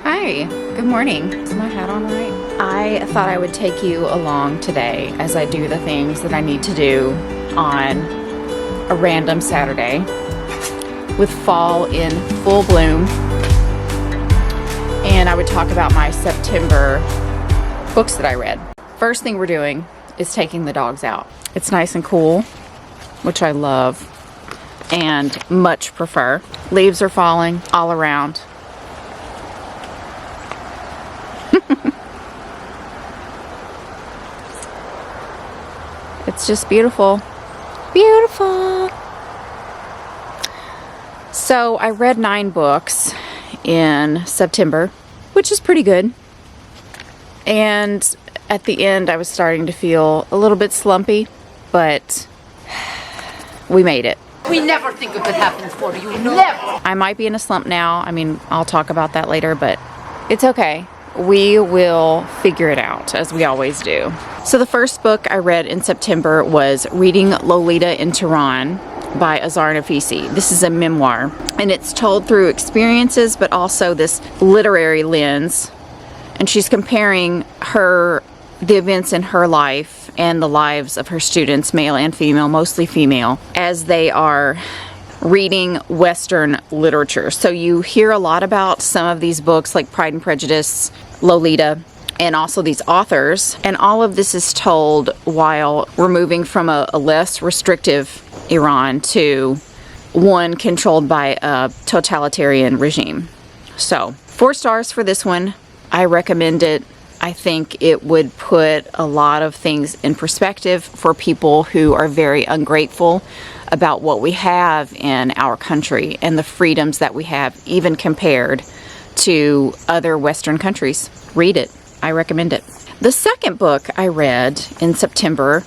Hi, good morning. Is my hat on right? I thought I would take you along today as I do the things that I need to do on a random Saturday with fall in full bloom. And I would talk about my September books that I read. First thing we're doing is taking the dogs out. It's nice and cool, which I love and much prefer. Leaves are falling all around. It's just beautiful. Beautiful. So I read 9 books in September, which is pretty good. And at the end, I was starting to feel a little bit slumpy, but we made it. We never think it could happen for you. Never. I might be in a slump now. I mean, I'll talk about that later, but it's okay. We will figure it out, as we always do. So the first book I read in September was Reading Lolita in Tehran by Azar Nafisi. This is a memoir, and it's told through experiences, but also this literary lens. And she's comparing the events in her life and the lives of her students, male and female, mostly female, as they are reading Western literature. So you hear a lot about some of these books like Pride and Prejudice, Lolita, and also these authors. And all of this is told while we're moving from a less restrictive Iran to one controlled by a totalitarian regime. So 4 stars for this one. I recommend it. I think it would put a lot of things in perspective for people who are very ungrateful about what we have in our country and the freedoms that we have, even compared to other Western countries. Read it. I recommend it. The second book I read in September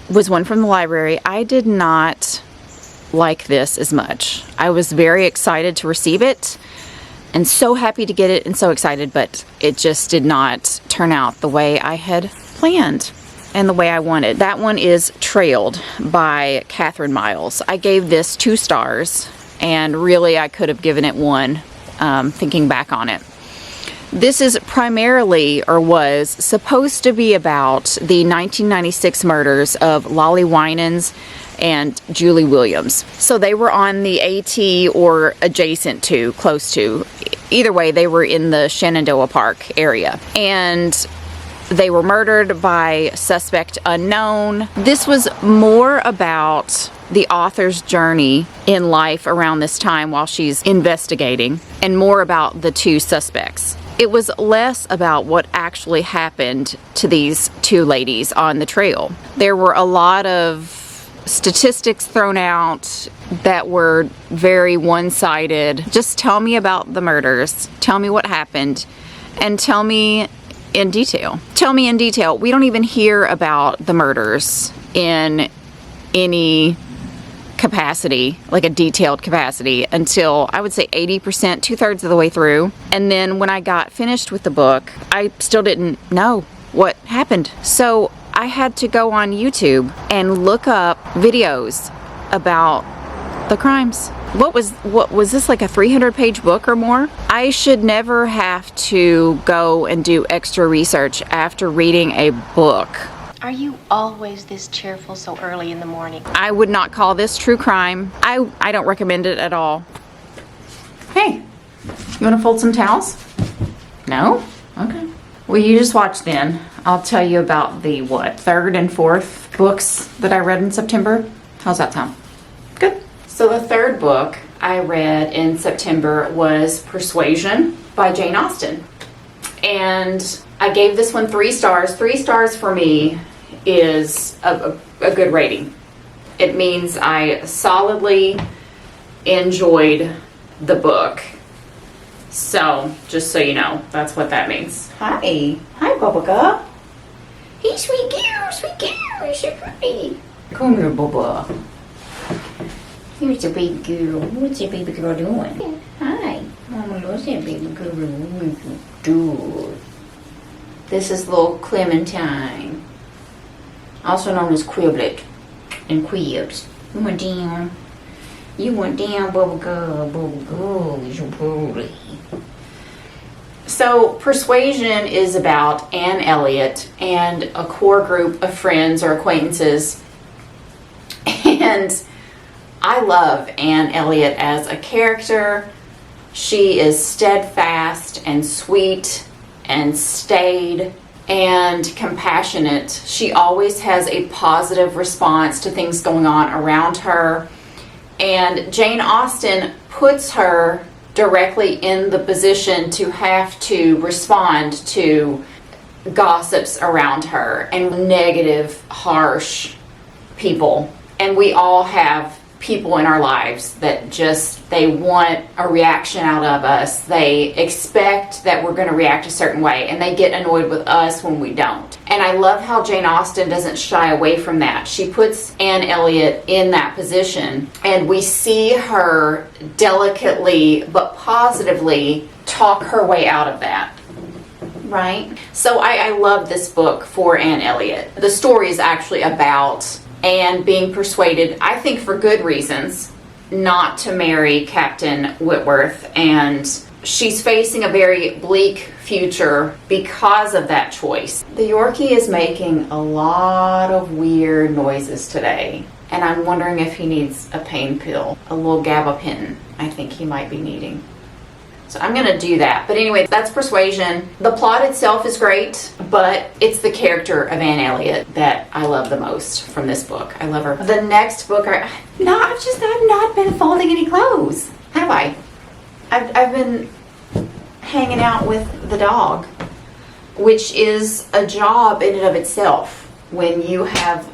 was one from the library. I did not like this as much. I was very excited to receive it and so happy to get it and so excited, but it just did not turn out the way I had planned and the way I wanted. That one is Trailed by Catherine Miles. I gave this 2 stars, and really I could have given it 1, thinking back on it. This is primarily, or was supposed to be, about the 1996 murders of Lolly Winans and Julie Williams. So they were on the AT or adjacent to, close to. Either way, they were in the Shenandoah Park area. And they were murdered by suspect unknown. This was more about the author's journey in life around this time while she's investigating, and more about the 2 suspects. It was less about what actually happened to these 2 ladies on the trail. There were a lot of statistics thrown out that were very one-sided. Just tell me about the murders. Tell me what happened. And tell me in detail. Tell me in detail. We don't even hear about the murders in any capacity, like a detailed capacity, until I would say 80%, 2/3 of the way through. And then when I got finished with the book, I still didn't know what happened. So I had to go on YouTube and look up videos about the crimes. What was this, like a 300-page book or more? I should never have to go and do extra research after reading a book. Are you always this cheerful so early in the morning? I would not call this true crime. I don't recommend it at all. Hey, you want to fold some towels? No? Okay. Well, you just watch then. I'll tell you about the, 3rd and 4th books that I read in September. How's that sound? Good. So the 3rd book I read in September was Persuasion by Jane Austen. And I gave this one 3 stars. 3 stars for me is a good rating. It means I solidly enjoyed the book. So, just so you know, that's what that means. Hi, Bubba. Hey, sweet girl, you're so pretty. Come here, Bubba. Here's a baby girl. What's your baby girl doing? Hi. Mama loves that baby girl. Dude. This is little Clementine, also known as Quiblet and Quibs. You want down? You want down, Bubba girl, you're so pretty. So Persuasion is about Anne Elliot and a core group of friends or acquaintances. And I love Anne Elliot as a character. She is steadfast and sweet and staid and compassionate. She always has a positive response to things going on around her. And Jane Austen puts her directly in the position to have to respond to gossips around her and negative, harsh people. And we all have people in our lives that just, they want a reaction out of us. They expect that we're going to react a certain way, and they get annoyed with us when we don't. And I love how Jane Austen doesn't shy away from that. She puts Anne Elliot in that position, and we see her delicately but positively talk her way out of that. Right? So I love this book for Anne Elliot. The story is actually about Anne being persuaded, I think for good reasons, not to marry Captain Whitworth, and she's facing a very bleak future because of that choice. The Yorkie is making a lot of weird noises today, and I'm wondering if he needs a pain pill, a little gabapentin I think he might be needing. So I'm going to do that. But anyway, that's Persuasion. The plot itself is great, but it's the character of Anne Elliot that I love the most from this book. I love her. The next book, I've not been folding any clothes, have I? I've been hanging out with the dog, which is a job in and of itself when you have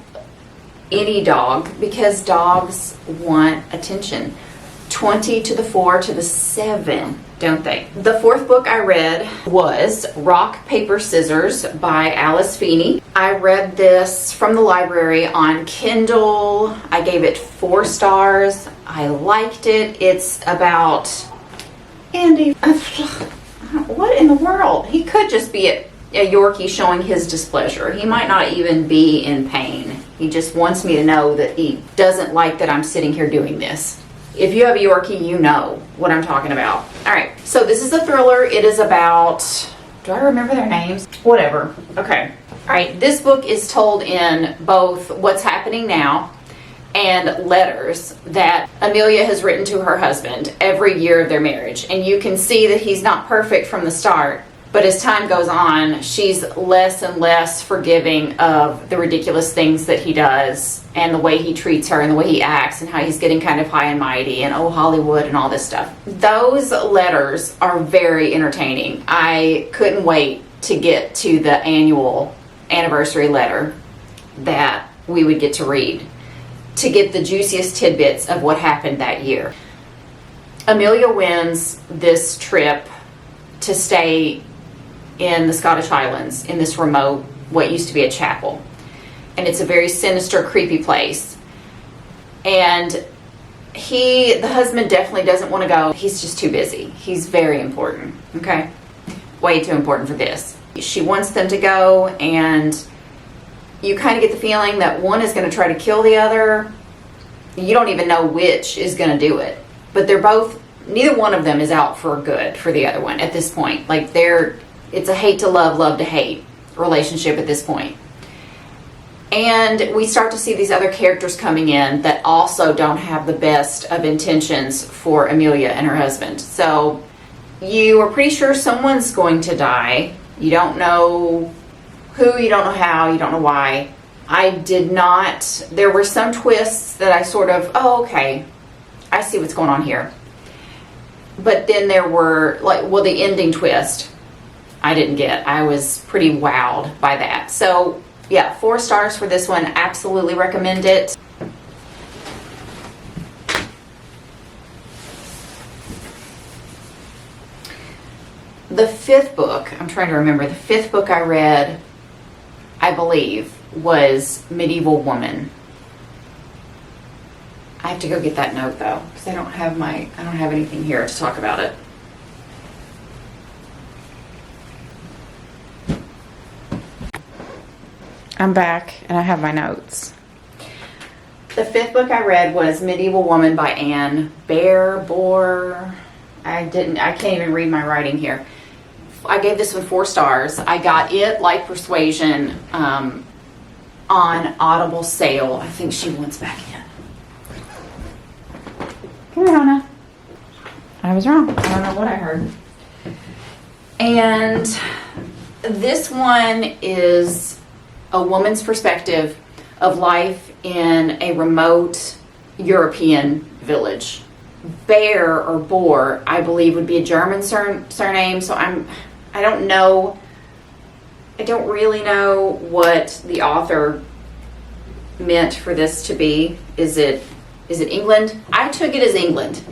any dog, because dogs want attention. 20 to the 4 to the 7, don't they? The fourth book I read was Rock, Paper, Scissors by Alice Feeney. I read this from the library on Kindle. I gave it 4 stars. I liked it. It's about Andy. What in the world? He could just be a Yorkie showing his displeasure. He might not even be in pain. He just wants me to know that he doesn't like that I'm sitting here doing this. If you have a Yorkie, you know what I'm talking about. All right, so this is a thriller. It is about, do I remember their names? Whatever. Okay. All right, this book is told in both what's happening now and letters that Amelia has written to her husband every year of their marriage. And you can see that he's not perfect from the start, but as time goes on, she's less and less forgiving of the ridiculous things that he does and the way he treats her and the way he acts and how he's getting kind of high and mighty and oh, Hollywood and all this stuff. Those letters are very entertaining. I couldn't wait to get to the annual anniversary letter that we would get to read to get the juiciest tidbits of what happened that year. Amelia wins this trip to stay in the Scottish Highlands in this remote, what used to be a chapel. And it's a very sinister, creepy place. And the husband definitely doesn't want to go. He's just too busy. He's very important, okay? Way too important for this. She wants them to go, and you kind of get the feeling that one is going to try to kill the other. You don't even know which is going to do it. But neither one of them is out for good for the other one at this point. Like it's a hate to love, love to hate relationship at this point. And we start to see these other characters coming in that also don't have the best of intentions for Amelia and her husband. So you are pretty sure someone's going to die. You don't know who, you don't know how, you don't know why. There were some twists that I sort of, okay, I see what's going on here. But then there were, the ending twist I didn't get. I was pretty wowed by that. So, yeah, 4 stars for this one. Absolutely recommend it. The 5th book, I'm trying to remember, the 5th book I read, I believe, was Medieval Woman. I have to go get that note though, because I don't have anything here to talk about it. I'm back and I have my notes. The 5th book I read was Medieval Woman by Anne Boer. I can't even read my writing here. I gave this one 4 stars. I got it, like Persuasion, on Audible sale. I think she wants back in. Come here, Hannah. I was wrong. I don't know what I heard. And this one is a woman's perspective of life in a remote European village. Bear or Boer, I believe, would be a German surname. So I don't know. I don't really know what the author meant for this to be. Is it England? I took it as England.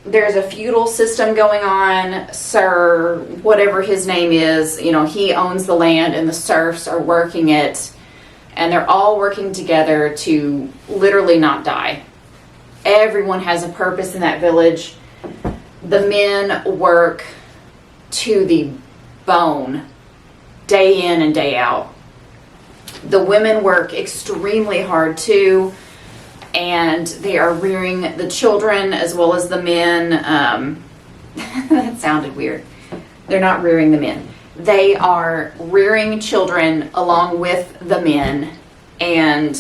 There's a feudal system going on. Sir, whatever his name is, he owns the land and the serfs are working it. And they're all working together to literally not die. Everyone has a purpose in that village. The men work to the bone, day in and day out. The women work extremely hard too, and they are rearing the children as well as the men. That sounded weird. They're not rearing the men. They are rearing children along with the men and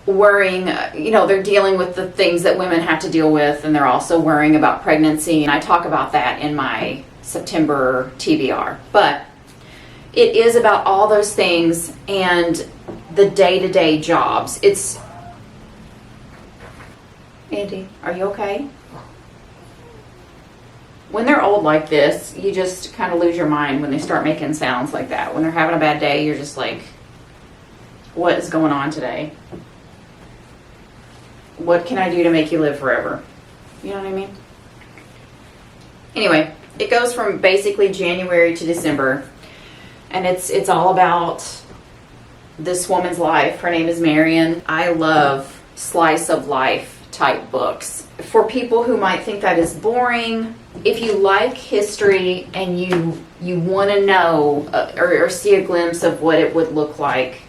worrying, they're dealing with the things that women have to deal with, and they're also worrying about pregnancy. And I talk about that in my September TBR. But it is about all those things and the day-to-day jobs. Andy, are you okay? When they're old like this, you just kind of lose your mind when they start making sounds like that. When they're having a bad day, you're just like, what is going on today? What can I do to make you live forever? You know what I mean? Anyway, it goes from basically January to December, and it's all about this woman's life. Her name is Marion. I love slice of life type books. For people who might think that is boring, if you like history and you want to know or see a glimpse of what it would look like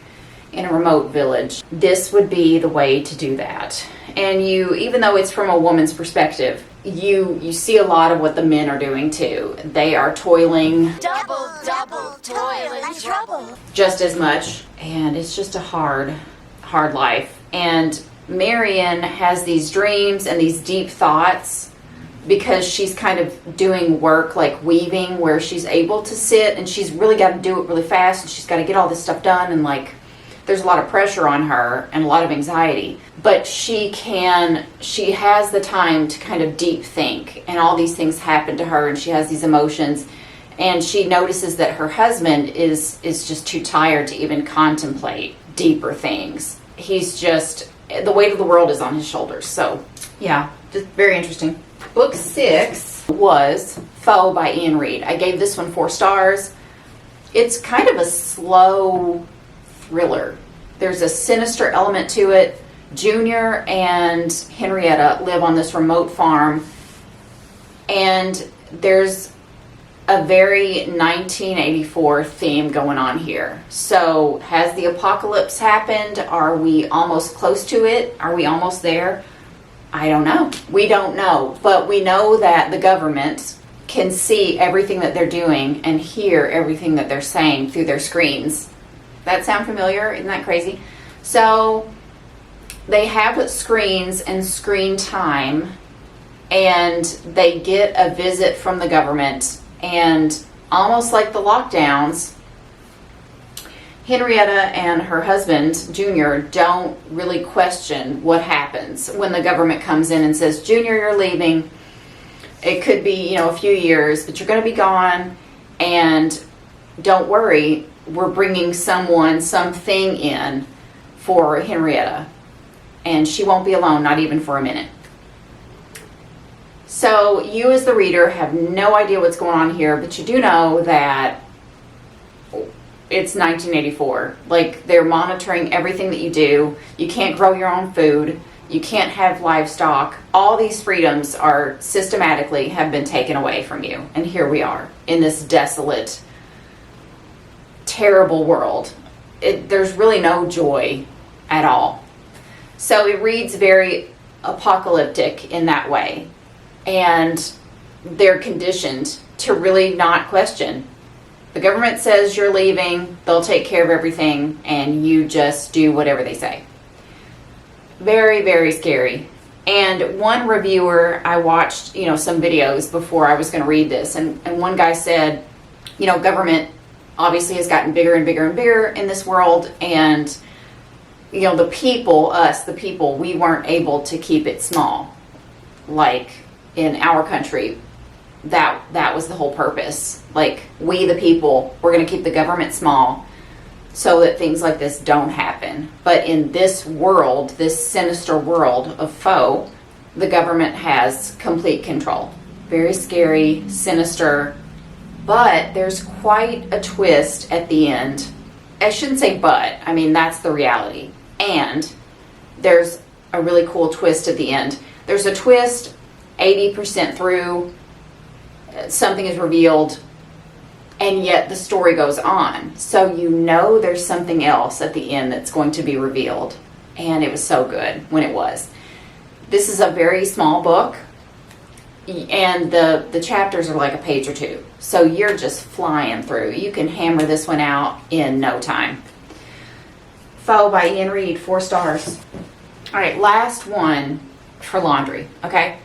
in a remote village, this would be the way to do that. And even though it's from a woman's perspective, you see a lot of what the men are doing too. They are toiling Double, toil and trouble. just as much, and it's just a hard life. And Marion has these dreams and these deep thoughts because she's kind of doing work like weaving, where she's able to sit and she's really got to do it really fast, and she's got to get all this stuff done, and there's a lot of pressure on her and a lot of anxiety. But she has the time to kind of deep think, and all these things happen to her, and she has these emotions, and she notices that her husband is just too tired to even contemplate deeper things. He's just, the weight of the world is on his shoulders. So yeah, just very interesting. Book 6 was Foe by Ian Reid. I gave this one 4 stars. It's kind of a slow thriller. There's a sinister element to it. Junior and Henrietta live on this remote farm, and there's a very 1984 theme going on here. So has the apocalypse happened? Are we almost close to it? Are we almost there? I don't know. We don't know. But we know that the government can see everything that they're doing and hear everything that they're saying through their screens. That sound familiar? Isn't that crazy? So they have screens and screen time, and they get a visit from the government. And almost like the lockdowns, Henrietta and her husband, Junior, don't really question what happens when the government comes in and says, Junior, you're leaving. It could be, a few years, but you're going to be gone. And don't worry, we're bringing something in for Henrietta. And she won't be alone, not even for a minute. So you as the reader have no idea what's going on here, but you do know that it's 1984. They're monitoring everything that you do. You can't grow your own food. You can't have livestock. All these freedoms are systematically have been taken away from you. And here we are in this desolate, terrible world. There's really no joy at all. So it reads very apocalyptic in that way. And they're conditioned to really not question. The government says you're leaving, they'll take care of everything, and you just do whatever they say. Very, very scary. And one reviewer, I watched, some videos before I was going to read this, and one guy said, government obviously has gotten bigger and bigger and bigger in this world, and the people, we weren't able to keep it small. Like in our country, that was the whole purpose. Like, we the people, we're going to keep the government small so that things like this don't happen. But in this world, this sinister world of foe, the government has complete control. Very scary, sinister, but there's quite a twist at the end. I shouldn't say but, I mean, that's the reality. And there's a really cool twist at the end. There's a twist 80% through, something is revealed, and yet the story goes on. So there's something else at the end that's going to be revealed. And it was so good when it was. This is a very small book, and the chapters are like a page or two. So you're just flying through. You can hammer this one out in no time. Foe by Ian Reed, 4 stars. All right, last one for laundry, okay?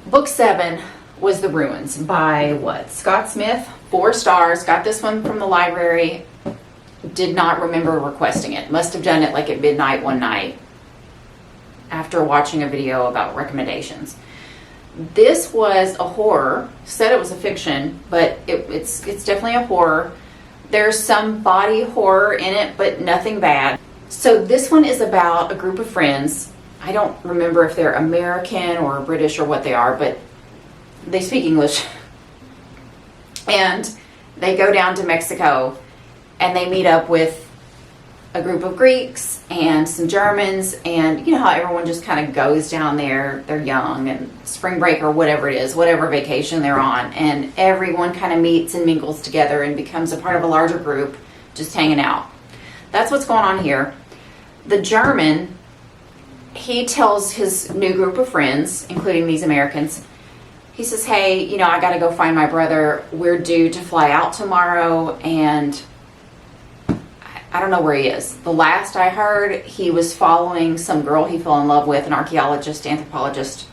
Book 7 was The Ruins by Scott Smith, 4 stars. Got this one from the library. Did not remember requesting it. Must have done it like at midnight one night after watching a video about recommendations. This was a horror. Said it was a fiction, but it's definitely a horror. There's some body horror in it, but nothing bad. So this one is about a group of friends. I don't remember if they're American or British or what they are, but they speak English. And they go down to Mexico and they meet up with a group of Greeks and some Germans, and you know how everyone just kind of goes down there, they're young and spring break or whatever it is, whatever vacation they're on, and everyone kind of meets and mingles together and becomes a part of a larger group just hanging out. That's what's going on here. The German, he tells his new group of friends, including these Americans, he says, hey, I got to go find my brother. We're due to fly out tomorrow, and I don't know where he is. The last I heard, he was following some girl he fell in love with, an archaeologist, anthropologist,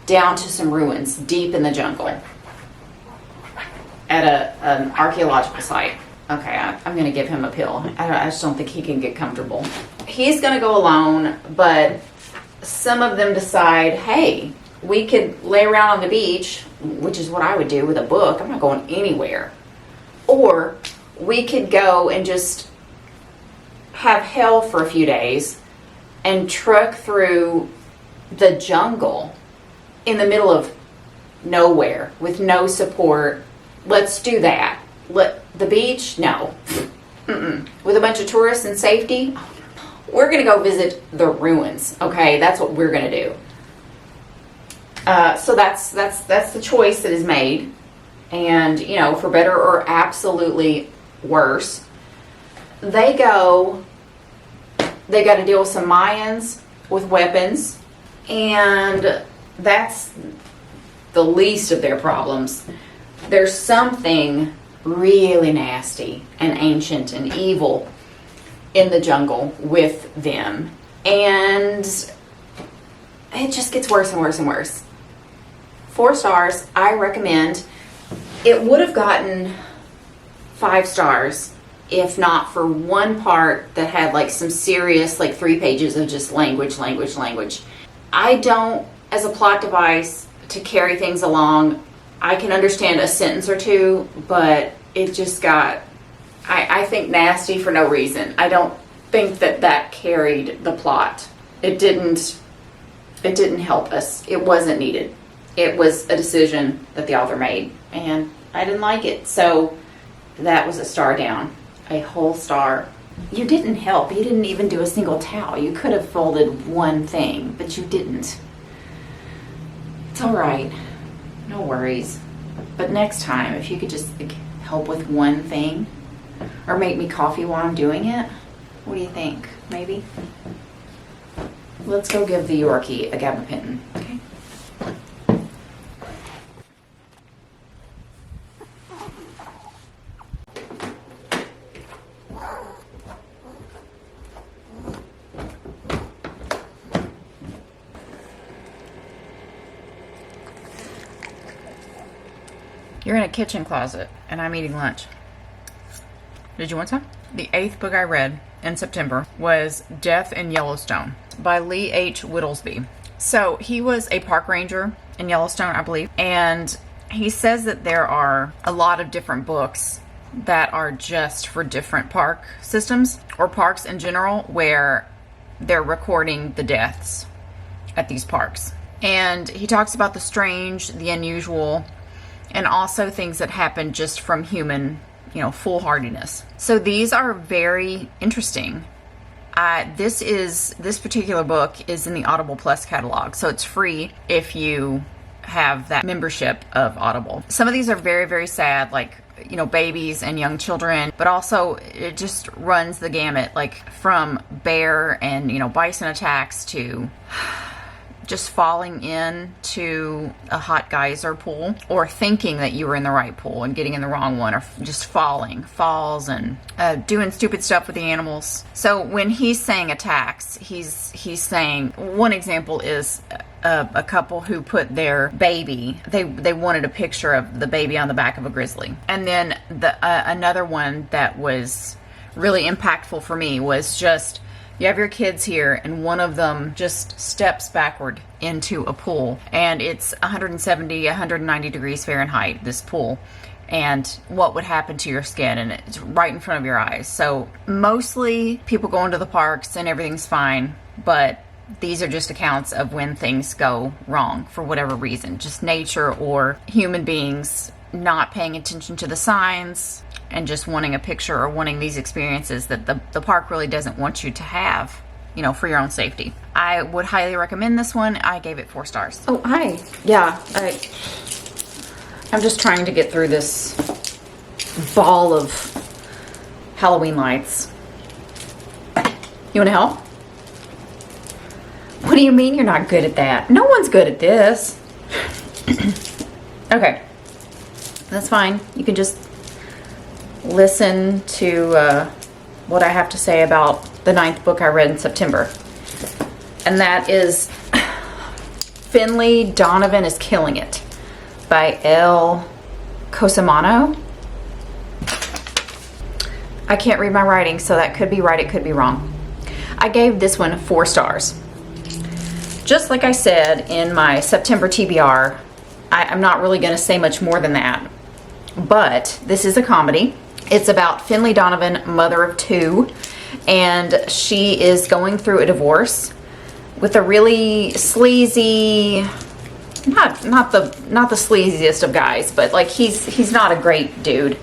down to some ruins deep in the jungle at an archaeological site. Okay, I'm going to give him a pill. I just don't think he can get comfortable. He's going to go alone, but some of them decide, hey, we could lay around on the beach, which is what I would do with a book. I'm not going anywhere. Or we could go and just have hell for a few days and truck through the jungle in the middle of nowhere with no support. Let's do that. The beach? No. With a bunch of tourists and safety? We're going to go visit the ruins. Okay, that's what we're going to do. So that's the choice that is made. And, for better or absolutely worse, they got to deal with some Mayans with weapons, and that's the least of their problems. There's something really nasty and ancient and evil in the jungle with them, and it just gets worse and worse and worse. 4 stars. I recommend. It would have gotten 5 stars if not for one part that had like some serious, like 3 pages of just language. I don't, as a plot device to carry things along, I can understand a sentence or two, but it just got, I think, nasty for no reason. I don't think that carried the plot. It didn't help us. It wasn't needed. It was a decision that the author made, and I didn't like it. So that was a star down. A whole star. You didn't help. You didn't even do a single towel. You could have folded one thing, but you didn't. It's all right. No worries. But next time, if you could just help with one thing, or make me coffee while I'm doing it, what do you think? Maybe? Let's go give the Yorkie a gabapentin, okay? You're in a kitchen closet and I'm eating lunch. Did you want some? The 8th book I read in September was Death in Yellowstone by Lee H. Whittlesby. So he was a park ranger in Yellowstone, I believe, and he says that there are a lot of different books that are just for different park systems or parks in general where they're recording the deaths at these parks. And he talks about the strange, the unusual, and also things that happen just from human, foolhardiness. So these are very interesting. This particular book is in the Audible Plus catalog, so it's free if you have that membership of Audible. Some of these are very, very sad, like, babies and young children, but also it just runs the gamut, like from bear and, bison attacks to just falling into a hot geyser pool, or thinking that you were in the right pool and getting in the wrong one, or just falls and doing stupid stuff with the animals. So when he's saying attacks, he's saying, one example is a couple who put their baby, they wanted a picture of the baby on the back of a grizzly. And then another one that was really impactful for me was just, you have your kids here and one of them just steps backward into a pool, and it's 170, 190 degrees Fahrenheit, this pool, and what would happen to your skin, and it's right in front of your eyes. So mostly people go into the parks and everything's fine, but these are just accounts of when things go wrong for whatever reason, just nature or human beings not paying attention to the signs and just wanting a picture or wanting these experiences that the park really doesn't want you to have, for your own safety. I would highly recommend this one. I gave it 4 stars. Oh, hi. Yeah, I'm just trying to get through this ball of Halloween lights. You want to help? What do you mean you're not good at that? No one's good at this. Okay. That's fine. You can just listen to what I have to say about the 9th book I read in September. And that is Finley Donovan is Killing It by L. Cosimano. I can't read my writing, so that could be right, it could be wrong. I gave this one 4 stars. Just like I said in my September TBR, I'm not really going to say much more than that. But this is a comedy. It's about Finley Donovan, mother of 2, and she is going through a divorce with a really sleazy, not the sleaziest of guys, but like he's not a great dude.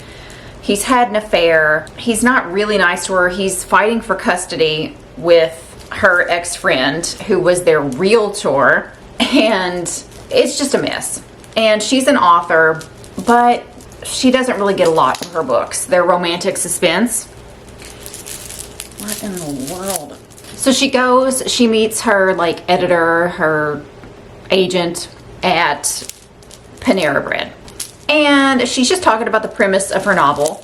He's had an affair. He's not really nice to her. He's fighting for custody with her ex-friend who was their realtor, and it's just a mess. And she's an author, but she doesn't really get a lot from her books. They're romantic suspense. What in the world? So she meets her editor, her agent at Panera Bread. And she's just talking about the premise of her novel.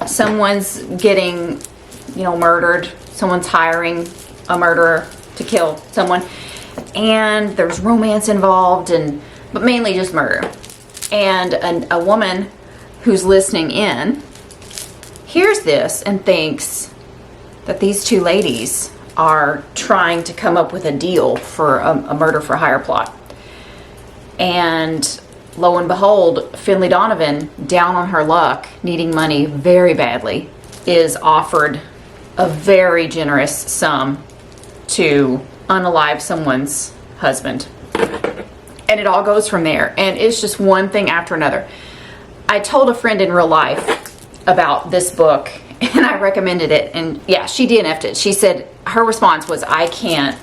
Someone's getting, murdered. Someone's hiring a murderer to kill someone. And there's romance involved, but mainly just murder. And a woman who's listening in hears this and thinks that these 2 ladies are trying to come up with a deal for a murder for hire plot. And lo and behold, Finley Donovan, down on her luck, needing money very badly, is offered a very generous sum to unalive someone's husband. And it all goes from there. And it's just one thing after another. I told a friend in real life about this book, and I recommended it. And yeah, she DNF'd it. She said her response was, I can't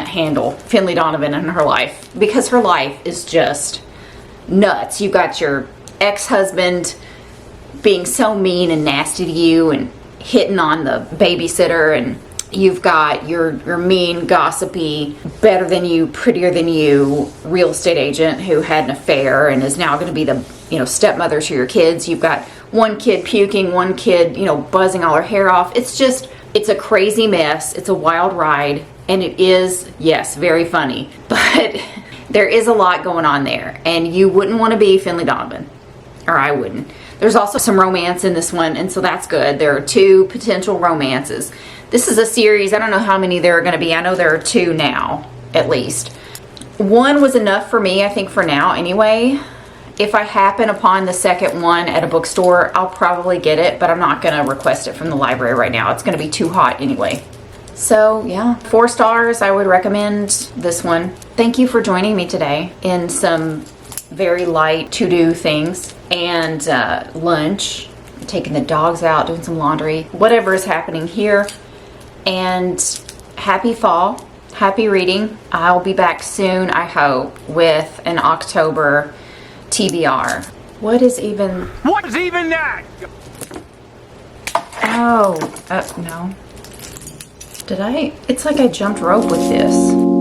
handle Finley Donovan in her life, because her life is just nuts. You've got your ex-husband being so mean and nasty to you and hitting on the babysitter, and you've got your mean, gossipy, better than you, prettier than you real estate agent who had an affair and is now going to be the stepmother to your kids. You've got one kid puking, one kid buzzing all her hair off. It's a crazy mess. It's a wild ride, and it is, yes, very funny. But There is a lot going on there, and you wouldn't want to be Finley Donovan, or I wouldn't. There's also some romance in this one, and so that's good. There are 2 potential romances. This is a series. I don't know how many there are going to be. I know there are 2 now, at least. 1 was enough for me, I think, for now anyway. If I happen upon the second one at a bookstore, I'll probably get it, but I'm not going to request it from the library right now. It's going to be too hot anyway. So yeah, 4 stars. I would recommend this one. Thank you for joining me today in some very light to-do things and lunch, taking the dogs out, doing some laundry, whatever is happening here. And happy fall, happy reading. I'll be back soon, I hope, with an October TBR. What is even that? Oh, no. Did I? It's like I jumped rope with this.